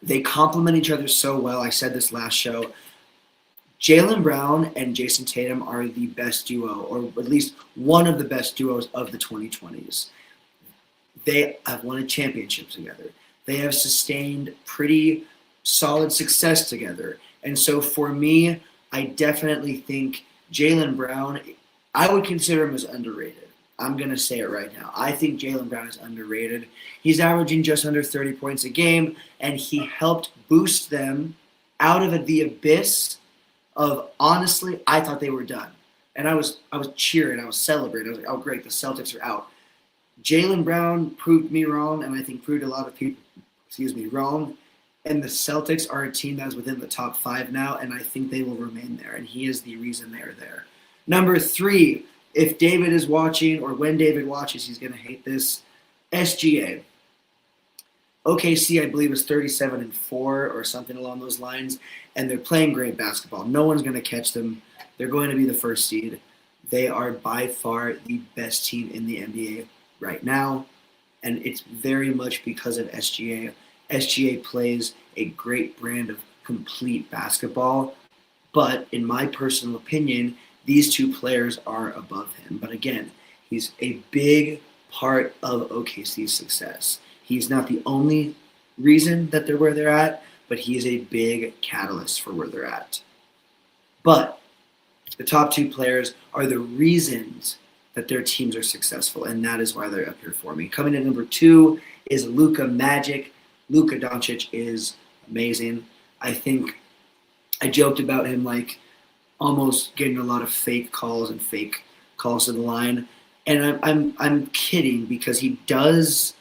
they complement each other so well. I said this last show. Jaylen Brown and Jason Tatum are the best duo, or at least one of the best duos of the 2020s. They have won a championship together. They have sustained pretty solid success together. And so for me, I definitely think Jaylen Brown, I would consider him as underrated. I'm going to say it right now. I think Jaylen Brown is underrated. He's averaging just under 30 points a game, and he helped boost them out of the abyss of, honestly, I thought they were done. And I was cheering. I was celebrating. I was like, oh, great, the Celtics are out. Jaylen Brown proved me wrong, and I think proved a lot of people, wrong. And the Celtics are a team that is within the top 5 now, and I think they will remain there, and he is the reason they're there. Number 3, if David is watching, or when David watches, he's going to hate this, SGA. OKC, I believe, is 37-4 or something along those lines, and they're playing great basketball. No one's going to catch them. They're going to be the first seed. They are by far the best team in the NBA right now, and it's very much because of SGA. SGA plays a great brand of complete basketball, but in my personal opinion, these 2 players are above him. But again, he's a big part of OKC's success. He's not the only reason that they're where they're at, but he is a big catalyst for where they're at. But the top 2 players are the reasons that their teams are successful, and that is why they're up here for me. Coming in number 2 is Luka Magic. Luka Doncic is amazing. I think I joked about him like almost getting a lot of fake calls and fake calls to the line, and I'm kidding because he does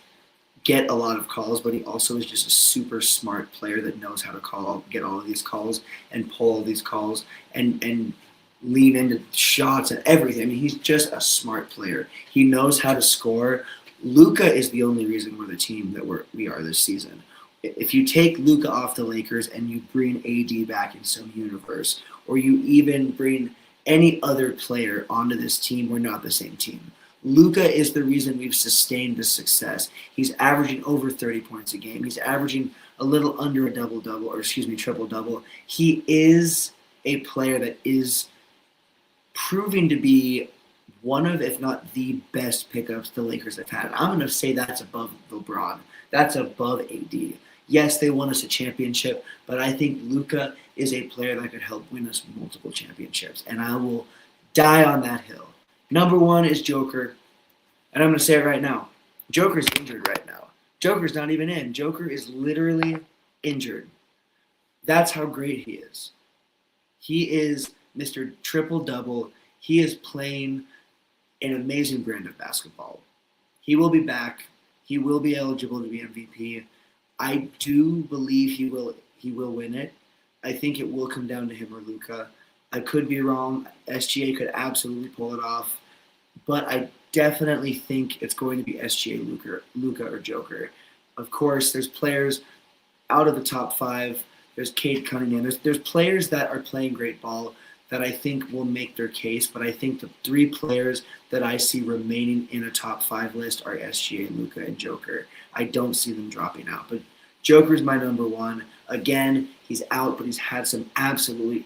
get a lot of calls, but he also is just a super smart player that knows how to get all of these calls and pull all these calls and lean into shots and everything. I mean, he's just a smart player. He knows how to score. Luka is the only reason we're the team that we are this season. If you take Luka off the Lakers and you bring AD back in some universe, or you even bring any other player onto this team, we're not the same team. Luka is the reason we've sustained the success. He's averaging over 30 points a game. He's averaging a little under a triple-double. He is a player that is proving to be one of, if not the best pickups the Lakers have had. I'm going to say that's above LeBron. That's above AD. Yes, they won us a championship, but I think Luka is a player that could help win us multiple championships, and I will die on that hill. Number one is Joker, and I'm going to say it right now. Joker's injured right now. Joker's not even in. Joker is literally injured. That's how great he is. He is Mr. Triple-Double. He is playing an amazing brand of basketball. He will be back. He will be eligible to be MVP. I do believe he will win it. I think it will come down to him or Luka. I could be wrong. SGA could absolutely pull it off. But I definitely think it's going to be SGA, Luka, or Joker. Of course, there's players out of the top five. There's Cade Cunningham. There's players that are playing great ball that I think will make their case. But I think the three players that I see remaining in a top five list are SGA, Luka, and Joker. I don't see them dropping out. But Joker's my number one. Again, he's out, but he's had some absolutely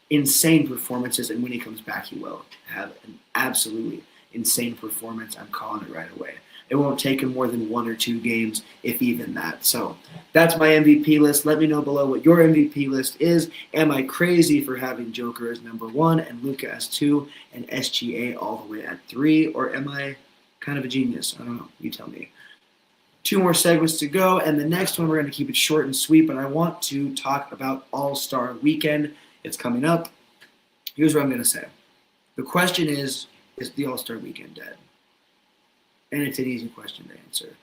insane performances. And when he comes back, he will have an absolutely insane performance. I'm calling it right away. It won't take him more than 1 or 2 games, if even that. So that's my MVP list. Let me know below what your MVP list is. Am I crazy for having Joker as number 1 and Luka as 2 and SGA all the way at 3? Or am I kind of a genius? I don't know. You tell me. 2 more segments to go, and the next one we're going to keep it short and sweet, but I want to talk about All-Star Weekend. It's coming up. Here's what I'm going to say. The question is the All-Star Weekend dead? And it's an easy question to answer.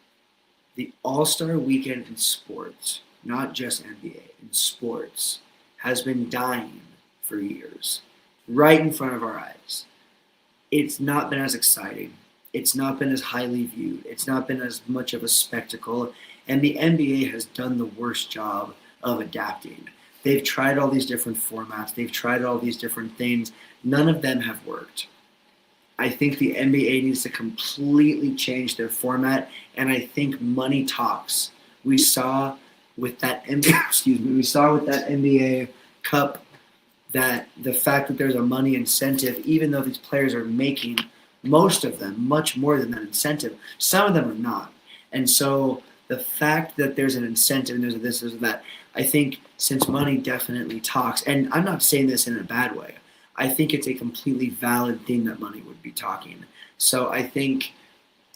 The All-Star Weekend in sports, not just NBA, in sports, has been dying for years, right in front of our eyes. It's not been as exciting. It's not been as highly viewed. It's not been as much of a spectacle. And the NBA has done the worst job of adapting. They've tried all these different formats. They've tried all these different things. None of them have worked. I think the NBA needs to completely change their format, and I think money talks. We saw with that NBA Cup that the fact that there's a money incentive, even though these players are making, most of them, much more than that incentive, some of them are not. And so the fact that there's an incentive and there's a this, there's a that, I think since money definitely talks, and I'm not saying this in a bad way, I think it's a completely valid thing that money would be talking. So I think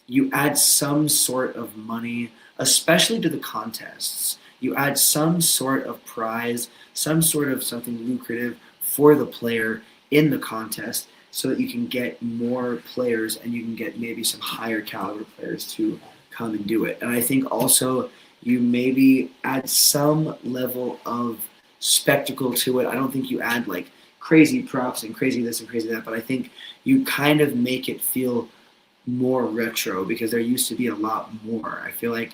you add some sort of money, especially to the contests. You add some sort of prize, some sort of something lucrative for the player in the contest so that you can get more players and you can get maybe some higher caliber players to come and do it. And I think also you maybe add some level of spectacle to it. I don't think you add like crazy props and crazy this and crazy that, but I think you kind of make it feel more retro because there used to be a lot more. I feel like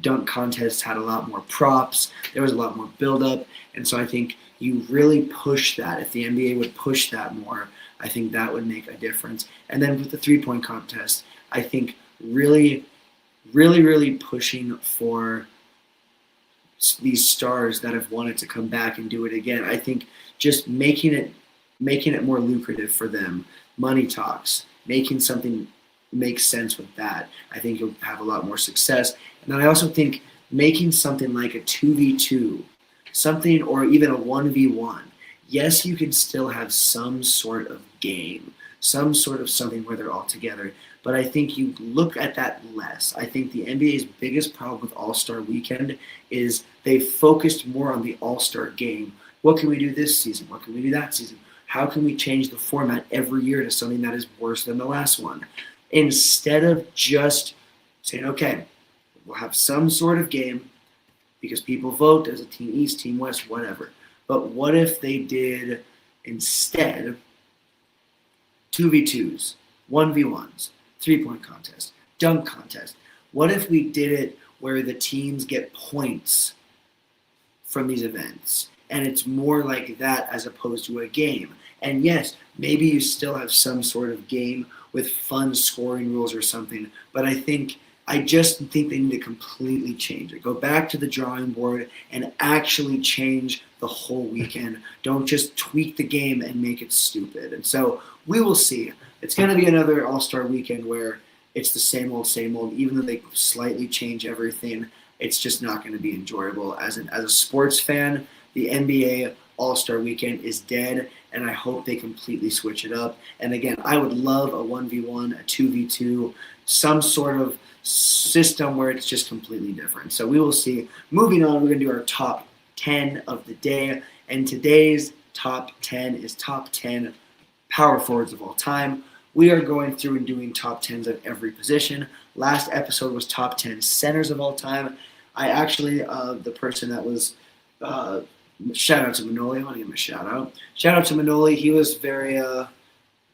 dunk contests had a lot more props. There was a lot more build-up, and so I think you really push that. If the NBA would push that more, I think that would make a difference. And then with the three-point contest, I think really, really, really pushing for these stars that have wanted to come back and do it again. I think just making it more lucrative for them. Money talks. Making something make sense with that. I think you'll have a lot more success. And then I also think making something like a 2v2, something, or even a 1v1. yes, you can still have some sort of game, some sort of something where they're all together. But I think you look at that less. I think the NBA's biggest problem with All-Star Weekend is they focused more on the All-Star game. What can we do this season? What can we do that season? How can we change the format every year to something that is worse than the last one? Instead of just saying, okay, we'll have some sort of game because people vote as a Team East, Team West, whatever. But what if they did instead 2v2s, 1v1s, three-point contest, dunk contest? What if we did it where the teams get points from these events? And it's more like that as opposed to a game. And yes, maybe you still have some sort of game with fun scoring rules or something, but I just think they need to completely change it. Go back to the drawing board and actually change the whole weekend. Don't just tweak the game and make it stupid. And so we will see. It's going to be another All-Star weekend where it's the same old, same old. Even though they slightly change everything, it's just not going to be enjoyable. As a sports fan, the NBA All-Star weekend is dead, and I hope they completely switch it up. And again, I would love a 1v1, a 2v2, some sort of system where it's just completely different. So we will see. Moving on, we're going to do our top 10 of the day. And today's top 10 is top 10 power forwards of all time. We are going through and doing top 10s of every position. Last episode was top 10 centers of all time. I actually, the person that was, shout out to Manoli. I want to give him a shout out. Shout out to Manoli. He was very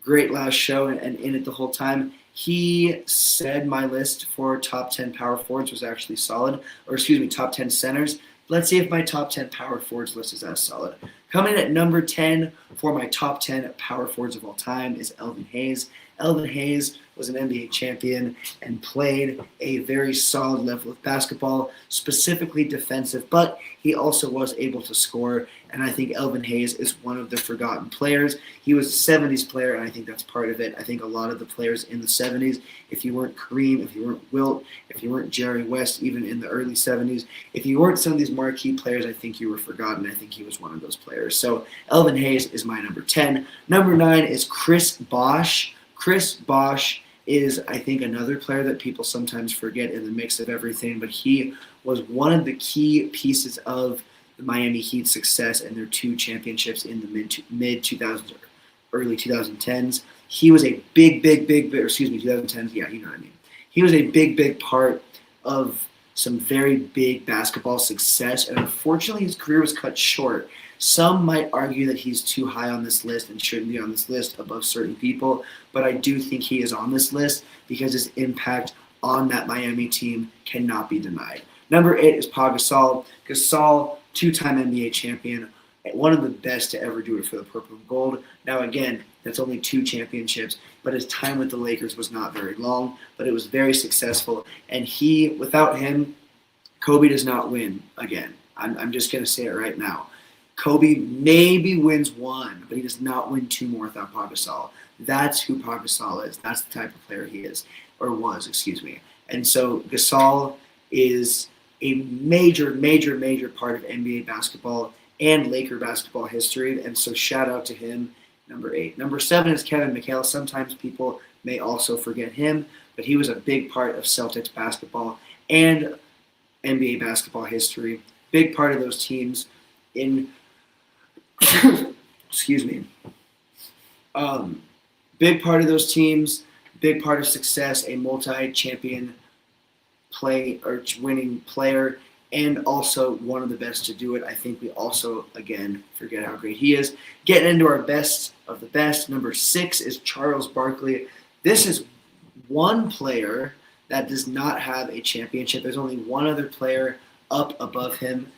great last show and in it the whole time. He said my list for top 10 power forwards was actually solid, or excuse me, top 10 centers. Let's see if my top 10 power forwards list is as solid. Coming in at number 10 for my top 10 power forwards of all time is Elvin Hayes. Elvin Hayes was an NBA champion and played a very solid level of basketball, specifically defensive, but he also was able to score, and I think Elvin Hayes is one of the forgotten players. He was a 70s player, and I think that's part of it. I think a lot of the players in the 70s, if you weren't Kareem, if you weren't Wilt, if you weren't Jerry West, even in the early 70s, if you weren't some of these marquee players, I think you were forgotten. I think he was one of those players. So Elvin Hayes is my number 10. Number 9 is Chris Bosh. Chris Bosh is, I think, another player that people sometimes forget in the mix of everything, but he was one of the key pieces of the Miami Heat's success and their 2 championships in the mid-2000s, early 2010s. He was a big, 2010s, yeah, you know what I mean. He was a big part of some very big basketball success, and unfortunately his career was cut short. Some might argue that he's too high on this list and shouldn't be on this list above certain people, but I do think he is on this list because his impact on that Miami team cannot be denied. Number 8 is Pau Gasol. Gasol, 2-time NBA champion, one of the best to ever do it for the purple and gold. Now again, that's only 2 championships, but his time with the Lakers was not very long, but it was very successful. And without him, Kobe does not win again. I'm just going to say it right now. Kobe maybe wins 1, but he does not win 2 more without Pau Gasol. That's who Pau Gasol is. That's the type of player he is, or was, excuse me. And so Gasol is a major part of NBA basketball and Laker basketball history, and so shout out to him, number 8. Number 7 is Kevin McHale. Sometimes people may also forget him, but he was a big part of Celtics basketball and NBA basketball history. Big part of those teams in excuse me. Big part of those teams, big part of success, a multi-champion winning player, and also one of the best to do it. I think we also, again, forget how great he is. Getting into our best of the best, number 6 is Charles Barkley. This is one player that does not have a championship. There's only one other player up above him.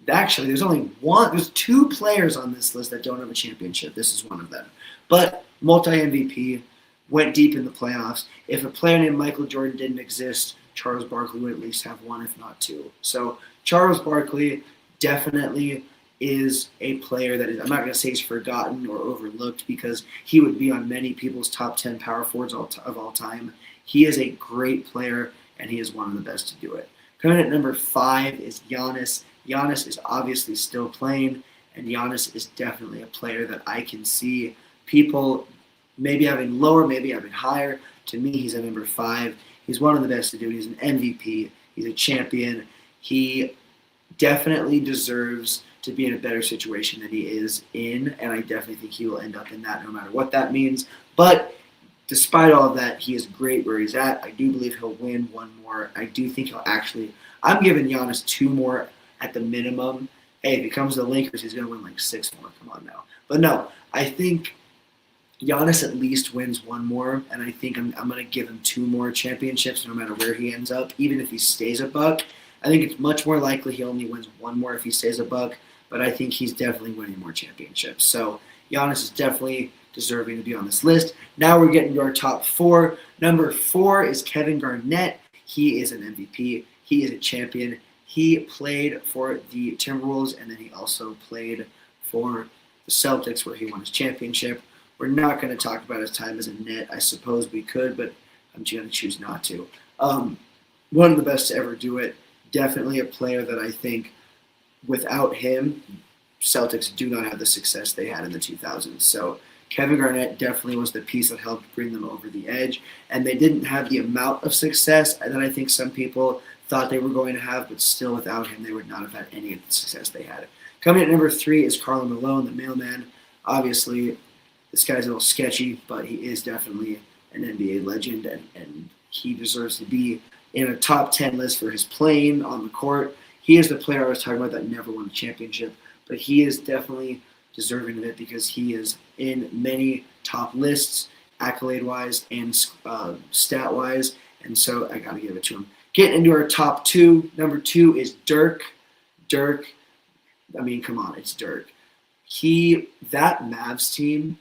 Actually, there's 2 players on this list that don't have a championship. This is one of them. But multi-MVP, went deep in the playoffs. If a player named Michael Jordan didn't exist, Charles Barkley would at least have 1, if not 2. So Charles Barkley definitely is a player that I'm not going to say he's forgotten or overlooked because he would be on many people's top 10 power forwards of all time. He is a great player, and he is one of the best to do it. Coming at number 5 is Giannis. Giannis is obviously still playing, And Giannis is definitely a player that I can see people maybe having lower, maybe having higher. To me, he's a number 5. He's one of the best to do it. He's an MVP. He's a champion. He definitely deserves to be in a better situation than he is in, and I definitely think he will end up in that no matter what that means. But despite all of that, he is great where he's at. I do believe he'll win one more. I do think he'll actually – I'm giving Giannis 2 more at the minimum. Hey, if he comes to the Lakers, he's going to win like 6 more. Come on now. But no, I think Giannis at least wins 1 more, and I think I'm going to give him 2 more championships no matter where he ends up, even if he stays a Buck. I think it's much more likely he only wins 1 more if he stays a Buck, but I think he's definitely winning more championships. So Giannis is definitely deserving to be on this list. Now we're getting to our top 4. Number 4 is Kevin Garnett. He is an MVP. He is a champion. He played for the Timberwolves, and then he also played for the Celtics where he won his championship. We're not going to talk about his time as a net. I suppose we could, but I'm going to choose not to. One of the best to ever do it. Definitely a player that I think without him, Celtics do not have the success they had in the 2000s. So Kevin Garnett definitely was the piece that helped bring them over the edge. And they didn't have the amount of success that I think some people thought they were going to have, but still without him, they would not have had any of the success they had. Coming at number 3 is Karl Malone, the mailman. Obviously, this guy's a little sketchy, but he is definitely an NBA legend, and he deserves to be in a top 10 list for his playing on the court. He is the player I was talking about that never won a championship, but he is definitely deserving of it because he is in many top lists, accolade-wise and stat-wise, and so I got to give it to him. Getting into our top 2, number 2 is Dirk. Dirk, I mean, come on, it's Dirk. That Mavs team,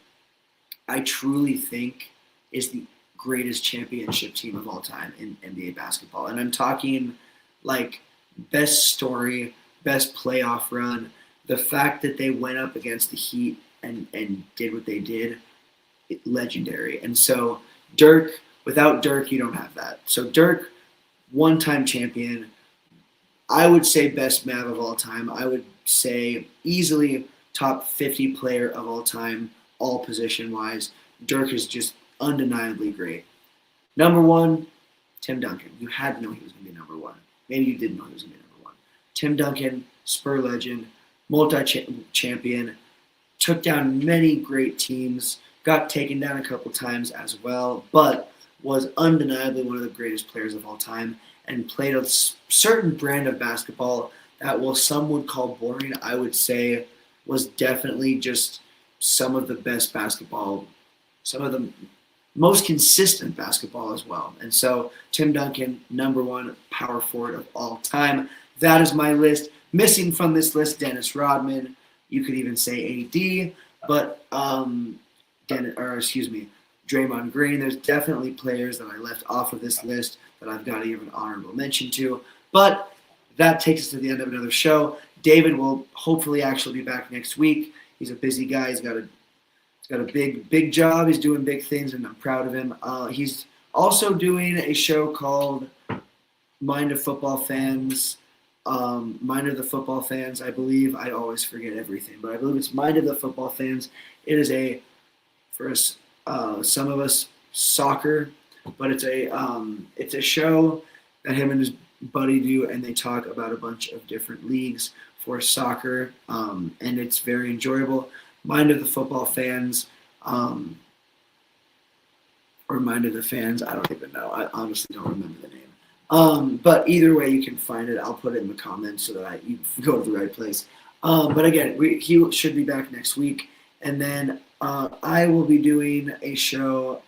I truly think, is the greatest championship team of all time in NBA basketball. And I'm talking like best story, best playoff run. The fact that they went up against the Heat and did what they did, legendary. And so Dirk, without Dirk, you don't have that. So Dirk, one-time champion, I would say best Mav of all time. I would say easily top 50 player of all time, all position-wise. Dirk is just undeniably great. Number 1, Tim Duncan. You had to know he was going to be number 1. Maybe you didn't know he was going to be number 1. Tim Duncan, Spur legend, multi-champion, took down many great teams, got taken down a couple times as well, but was undeniably one of the greatest players of all time and played a certain brand of basketball that, while some would call boring, I would say was definitely just some of the best basketball, some of the most consistent basketball as well. And so Tim Duncan, number 1 power forward of all time. That is my list. Missing from this list, Dennis Rodman. You could even say AD, but Draymond Green. There's definitely players that I left off of this list that I've got to give an honorable mention to. But that takes us to the end of another show. David will hopefully actually be back next week. He's a busy guy. He's got a big job. He's doing big things, and I'm proud of him. He's also doing a show called Mind of Football Fans. Mind of the Football Fans, I believe. I always forget everything, but I believe it's Mind of the Football Fans. It is for us, some of us, soccer, but it's a show that him and his buddy do, and they talk about a bunch of different leagues for soccer, and it's very enjoyable. Mind of the Football Fans, or Mind of the Fans, I don't even know. I honestly don't remember the name. But either way, you can find it. I'll put it in the comments so that you go to the right place. But again, he should be back next week. And then I will be doing a show,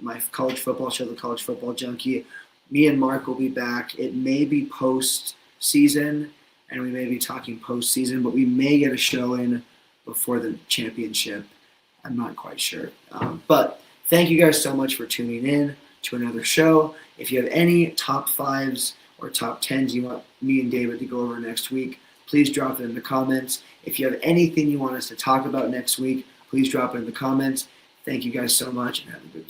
my college football show, The College Football Junkie. Me and Mark will be back. It may be post-season, and we may be talking post-season, but we may get a show in before the championship. I'm not quite sure. But thank you guys so much for tuning in to another show. If you have any top 5s or top 10s you want me and David to go over next week, please drop it in the comments. If you have anything you want us to talk about next week, please drop it in the comments. Thank you guys so much, and have a good